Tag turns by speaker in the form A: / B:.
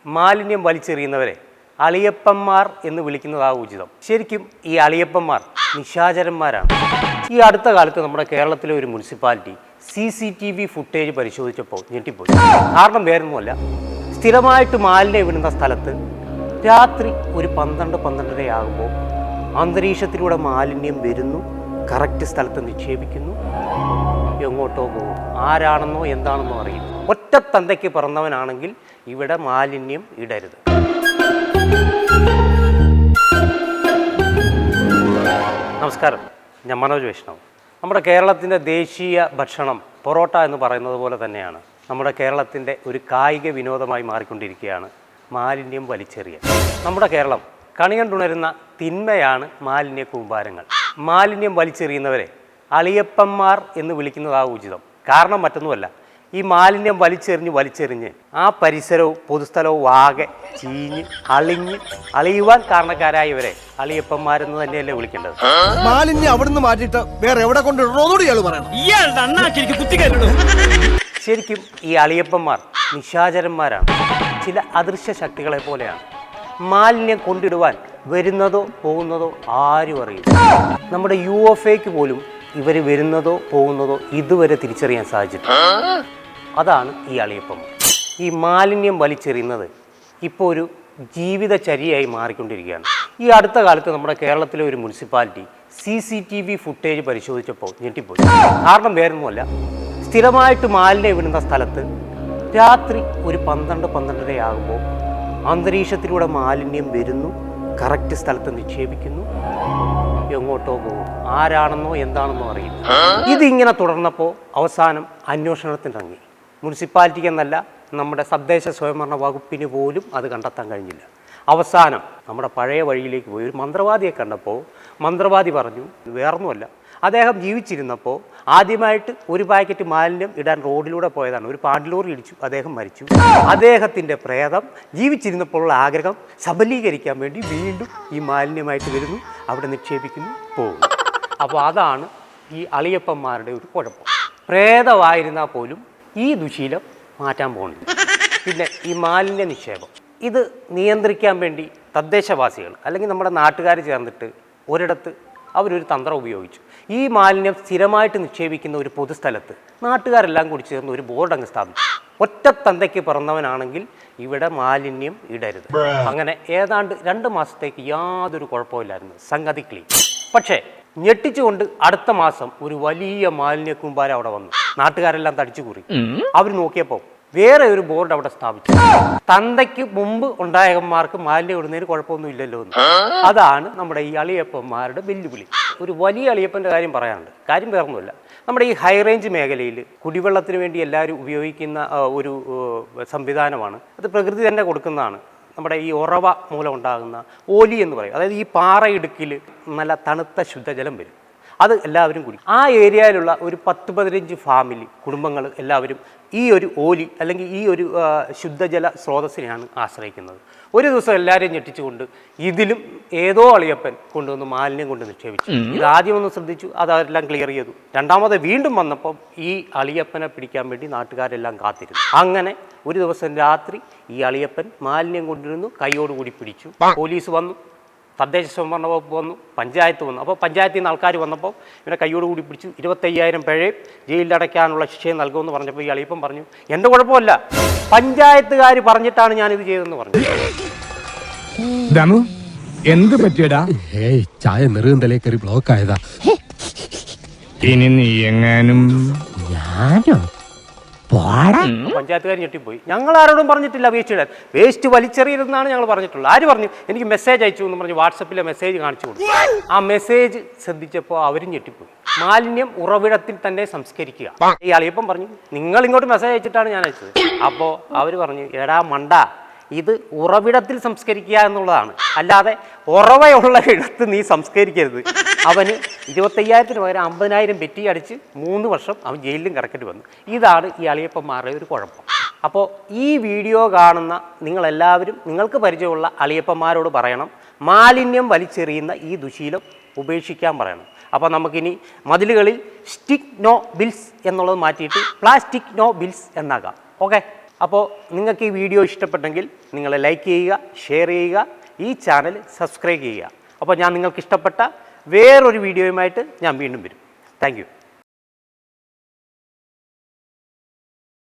A: മാലിന്യം വലിച്ചെറിയുന്നവരെ അളിയപ്പന്മാർ എന്ന് വിളിക്കുന്നതാണ് ഉചിതം. ശരിക്കും ഈ അളിയപ്പന്മാർ നിശാചരന്മാരാണ്. ഈ അടുത്ത കാലത്ത് നമ്മുടെ കേരളത്തിലെ ഒരു മുനിസിപ്പാലിറ്റി CCTV ഫുട്ടേജ് പരിശോധിച്ചപ്പോൾ ഞെട്ടിപ്പോയി. കാരണം വേറൊന്നുമല്ല, സ്ഥിരമായിട്ട് മാലിന്യം വിടുന്ന സ്ഥലത്ത് രാത്രി ഒരു 12-12:30 ആകുമ്പോൾ അന്തരീക്ഷത്തിലൂടെ മാലിന്യം വരുന്നു, കറക്റ്റ് സ്ഥലത്ത് നിക്ഷേപിക്കുന്നു, എങ്ങോട്ടോ പോകും. ആരാണെന്നോ എന്താണെന്നോ അറിയില്ല. ഒറ്റ തന്തയ്ക്ക് പിറന്നവനാണെങ്കിൽ ഇവിടെ മാലിന്യം ഇടരുത്. നമസ്കാരം, ഞാൻ മനോജ് വൈഷ്ണവ്. നമ്മുടെ കേരളത്തിൻ്റെ ദേശീയ ഭക്ഷണം പൊറോട്ട എന്ന് പറയുന്നത് പോലെ തന്നെയാണ് നമ്മുടെ കേരളത്തിൻ്റെ ഒരു കായിക വിനോദമായി മാറിക്കൊണ്ടിരിക്കുകയാണ് മാലിന്യം വലിച്ചെറിയൽ. നമ്മുടെ കേരളം കണി കണ്ടുണരുന്ന തിന്മയാണ് മാലിന്യ കൂമ്പാരങ്ങൾ. മാലിന്യം വലിച്ചെറിയുന്നവരെ അളിയപ്പന്മാർ എന്ന് വിളിക്കുന്നതാണ് ഉചിതം. കാരണം മറ്റൊന്നുമല്ല, ഈ മാലിന്യം വലിച്ചെറിഞ്ഞ് ആ പരിസരവും പൊതുസ്ഥലവും ആകെ ചീഞ്ഞ് അളിയുവാൻ കാരണക്കാരായവരെ അളിയപ്പന്മാരെന്ന് തന്നെയല്ലേ വിളിക്കേണ്ടത്.
B: മാലിന്യം അവിടുന്ന് മാറ്റിയിട്ട് വേറെ എവിടെ കൊണ്ടിടണോന്നോട് ഇയാൾ പറയണം.
A: ശരിക്കും ഈ അളിയപ്പന്മാർ നിശാചരന്മാരാണ്. ചില അദൃശ്യ ശക്തികളെ പോലെയാണ്. മാലിന്യം കൊണ്ടിടുവാൻ വരുന്നതോ പോകുന്നതോ ആരും അറിയില്ല. നമ്മുടെ UFAക്ക് പോലും ഇവർ വരുന്നതോ പോകുന്നതോ ഇതുവരെ തിരിച്ചറിയാൻ സാധിച്ചിട്ടില്ല. അതാണ് ഈ അളിയപ്പന്മാർ. ഈ മാലിന്യം വലിച്ചെറിയുന്നത് ഇപ്പോൾ ഒരു ജീവിതചര്യയായി മാറിക്കൊണ്ടിരിക്കുകയാണ്. ഈ അടുത്ത കാലത്ത് നമ്മുടെ കേരളത്തിലെ ഒരു മുനിസിപ്പാലിറ്റി CCTV ഫുട്ടേജ് പരിശോധിച്ചപ്പോൾ ഞെട്ടിപ്പോയി. കാരണം വേറൊന്നുമല്ല, സ്ഥിരമായിട്ട് മാലിന്യം വിടുന്ന സ്ഥലത്ത് രാത്രി ഒരു 12-12:30 ആകുമ്പോൾ അന്തരീക്ഷത്തിലൂടെ മാലിന്യം വരുന്നു, കറക്റ്റ് സ്ഥലത്ത് നിക്ഷേപിക്കുന്നു, എങ്ങോട്ടോ പോകും. ആരാണെന്നോ എന്താണെന്നോ അറിയില്ല. ഇതിങ്ങനെ തുടർന്നപ്പോൾ അവസാനം അന്വേഷണത്തിനിറങ്ങി. മുനിസിപ്പാലിറ്റിക്ക് എന്നല്ല, നമ്മുടെ തദ്ദേശ സ്വയംഭരണ വകുപ്പിന് പോലും അത് കണ്ടെത്താൻ കഴിഞ്ഞില്ല. അവസാനം നമ്മുടെ പഴയ വഴിയിലേക്ക് പോയി ഒരു മന്ത്രവാദിയെ കണ്ടപ്പോൾ മന്ത്രവാദി പറഞ്ഞു, വേറൊന്നുമല്ല, അദ്ദേഹം ജീവിച്ചിരുന്നപ്പോൾ ആദ്യമായിട്ട് ഒരു പാക്കറ്റ് മാലിന്യം ഇടാൻ റോഡിലൂടെ പോയതാണ്. ഒരു പാണ്ടിലോറി ഇടിച്ചു, അദ്ദേഹം മരിച്ചു. അദ്ദേഹത്തിൻ്റെ പ്രേതം ജീവിച്ചിരുന്നപ്പോഴുള്ള ആഗ്രഹം സബലീകരിക്കാൻ വേണ്ടി വീണ്ടും ഈ മാലിന്യമായിട്ട് വരുന്നു, അവിടെ നിക്ഷേപിക്കുന്നു, പോകുന്നു. അപ്പോൾ അതാണ് ഈ അളിയപ്പന്മാരുടെ ഒരു കുഴപ്പം. പ്രേതമായിരുന്നാൽ പോലും ഈ ദുശീലം മാറ്റാൻ പോകുന്നില്ല. പിന്നെ ഈ മാലിന്യ നിക്ഷേപം ഇത് നിയന്ത്രിക്കാൻ വേണ്ടി തദ്ദേശവാസികൾ അല്ലെങ്കിൽ നമ്മുടെ നാട്ടുകാർ ചേർന്നിട്ട് ഒരിടത്ത് അവരൊരു തന്ത്രം ഉപയോഗിച്ചു. ഈ മാലിന്യം സ്ഥിരമായിട്ട് നിക്ഷേപിക്കുന്ന ഒരു പൊതുസ്ഥലത്ത് നാട്ടുകാരെല്ലാം കൂടി ചേർന്ന് ഒരു ബോർഡ് അങ്ങ് സ്ഥാപിച്ചു. ഒറ്റ തന്തയ്ക്ക് പിറന്നവനാണെങ്കിൽ ഇവിടെ മാലിന്യം ഇടരുത്. അങ്ങനെ ഏതാണ്ട് 2 മാസത്തേക്ക് യാതൊരു കുഴപ്പമില്ലായിരുന്നു, സംഗതി ക്ലീൻ. പക്ഷേ ഞെട്ടിച്ചുകൊണ്ട് അടുത്ത മാസം ഒരു വലിയ മാലിന്യ കൂമ്പാരം അവിടെ വന്നു. നാട്ടുകാരെല്ലാം തടിച്ചുകൂറി. അവർ നോക്കിയപ്പോൾ വേറെ ഒരു ബോർഡ് അവിടെ സ്ഥാപിച്ചു. തന്തയ്ക്ക് മുമ്പ് ഉണ്ടായവന്മാർക്ക് മാലിന്യം ഇടുന്നതിന് കുഴപ്പമൊന്നും ഇല്ലല്ലോ എന്ന്. അതാണ് നമ്മുടെ ഈ അളിയപ്പന്മാരുടെ വെല്ലുവിളി. ഒരു വലിയ അളിയപ്പൻ്റെ കാര്യം പറയാനുണ്ട്. കാര്യം വേറൊന്നുമില്ല, നമ്മുടെ ഈ ഹൈ റേഞ്ച് മേഖലയിൽ കുടിവെള്ളത്തിന് വേണ്ടി എല്ലാവരും ഉപയോഗിക്കുന്ന ഒരു സംവിധാനമാണ്. അത് പ്രകൃതി തന്നെ കൊടുക്കുന്നതാണ്. നമ്മുടെ ഈ ഉറവ മൂലം ഉണ്ടാകുന്ന ഓലി എന്ന് പറയും. അതായത് ഈ പാറയിടുക്കിൽ നല്ല തണുത്ത ശുദ്ധജലം വരും. അത് എല്ലാവരും കുടിക്കും. ആ ഏരിയയിലുള്ള ഒരു 10-15 ഫാമിലി കുടുംബങ്ങൾ എല്ലാവരും ഈ ഒരു ഓലി അല്ലെങ്കിൽ ഈ ഒരു ശുദ്ധജല സ്രോതസ്സിനെയാണ് ആശ്രയിക്കുന്നത്. ഒരു ദിവസം എല്ലാവരെയും ഞെട്ടിച്ചുകൊണ്ട് ഇതിലും ഏതോ അളിയപ്പൻ കൊണ്ടുവന്ന് മാലിന്യം കൊണ്ട് നിക്ഷേപിച്ചു. ഇത് ആദ്യമൊന്ന് ശ്രദ്ധിച്ചു, അതെല്ലാം ക്ലിയർ ചെയ്തു. രണ്ടാമത് വീണ്ടും വന്നപ്പം ഈ അളിയപ്പനെ പിടിക്കാൻ വേണ്ടി നാട്ടുകാരെല്ലാം കാത്തിരുന്നു. അങ്ങനെ ഒരു ദിവസം രാത്രി ഈ അളിയപ്പൻ മാലിന്യം കൊണ്ടിരുന്നു, കൈയോടുകൂടി പിടിച്ചു. പോലീസ് വന്നു, തദ്ദേശ സ്വയംഭരണ വകുപ്പ് വന്നു, പഞ്ചായത്ത് വന്നു. അപ്പോൾ പഞ്ചായത്തിൽ നിന്ന് ആൾക്കാർ വന്നപ്പോൾ ഇവനെ കൈയോട് കൂടി പിടിച്ചു. 25,000 പിഴയും ജയിലിലടയ്ക്കാനുള്ള ശിക്ഷയും നൽകുമെന്ന് പറഞ്ഞപ്പോൾ ഈ അളിയപ്പൻ പറഞ്ഞു, എൻ്റെ കുഴപ്പമില്ല, പഞ്ചായത്തുകാർ പറഞ്ഞിട്ടാണ് ഞാനിത് ചെയ്തതെന്ന് പറഞ്ഞു.
C: എന്ത് പറ്റിയടാ?
B: ചായ നെറുകന്തലേ കയറി ബ്ലോക്ക് ആയതാ.
C: ഇനി നീ എങ്ങാനും
A: പഞ്ചായത്തുകാർ ഞെട്ടിപ്പോയി. ഞങ്ങൾ ആരോടും പറഞ്ഞിട്ടില്ല വേസ്റ്റ് വലിച്ചെറിയരുതെന്നാണ് ഞങ്ങൾ പറഞ്ഞിട്ടുള്ളത്. ആര് പറഞ്ഞു? എനിക്ക് മെസ്സേജ് അയച്ചു എന്ന് പറഞ്ഞ് വാട്സപ്പിലെ മെസ്സേജ് കാണിച്ചു കൊടുത്തു. ആ മെസ്സേജ് ശ്രദ്ധിച്ചപ്പോൾ അവരും ഞെട്ടിപ്പോയി. മാലിന്യം ഉറവിടത്തിൽ തന്നെ സംസ്കരിക്കുക. ഈ അളിയപ്പൻ പറഞ്ഞു, നിങ്ങൾ ഇങ്ങോട്ട് മെസ്സേജ് അയച്ചിട്ടാണ് ഞാൻ അയച്ചത്. അപ്പോൾ അവർ പറഞ്ഞു, എടാ മണ്ട, ഇത് ഉറവിടത്തിൽ സംസ്കരിക്കുക എന്നുള്ളതാണ്, അല്ലാതെ ഉറവയുള്ള ഇടത്ത് നീ സംസ്കരിക്കരുത്. അവന് 25,000 പകരം 50,000 പെറ്റി അടിച്ച് 3 വർഷം അവൻ ജയിലിലും കിടക്കേണ്ടി വന്നു. ഇതാണ് ഈ അളിയപ്പന്മാരുടെ ഒരു കുഴപ്പം. അപ്പോൾ ഈ വീഡിയോ കാണുന്ന നിങ്ങളെല്ലാവരും നിങ്ങൾക്ക് പരിചയമുള്ള അളിയപ്പന്മാരോട് പറയണം, മാലിന്യം വലിച്ചെറിയുന്ന ഈ ദുശീലം ഉപേക്ഷിക്കാൻ പറയണം. അപ്പോൾ നമുക്കിനി മതിലുകളിൽ സ്റ്റിക്ക് നോ ബിൽസ് എന്നുള്ളത് മാറ്റിയിട്ട് പ്ലാസ്റ്റിക് നോ ബിൽസ് എന്നാകാം. ഓക്കെ. അപ്പോൾ നിങ്ങൾക്ക് ഈ വീഡിയോ ഇഷ്ടപ്പെട്ടെങ്കിൽ നിങ്ങൾ ലൈക്ക് ചെയ്യുക, ഷെയർ ചെയ്യുക, ഈ ചാനൽ സബ്സ്ക്രൈബ് ചെയ്യുക. അപ്പോൾ ഞാൻ നിങ്ങൾക്ക് ഇഷ്ടപ്പെട്ട വേറൊരു വീഡിയോയുമായിട്ട് ഞാൻ വീണ്ടും വരും. Thank you.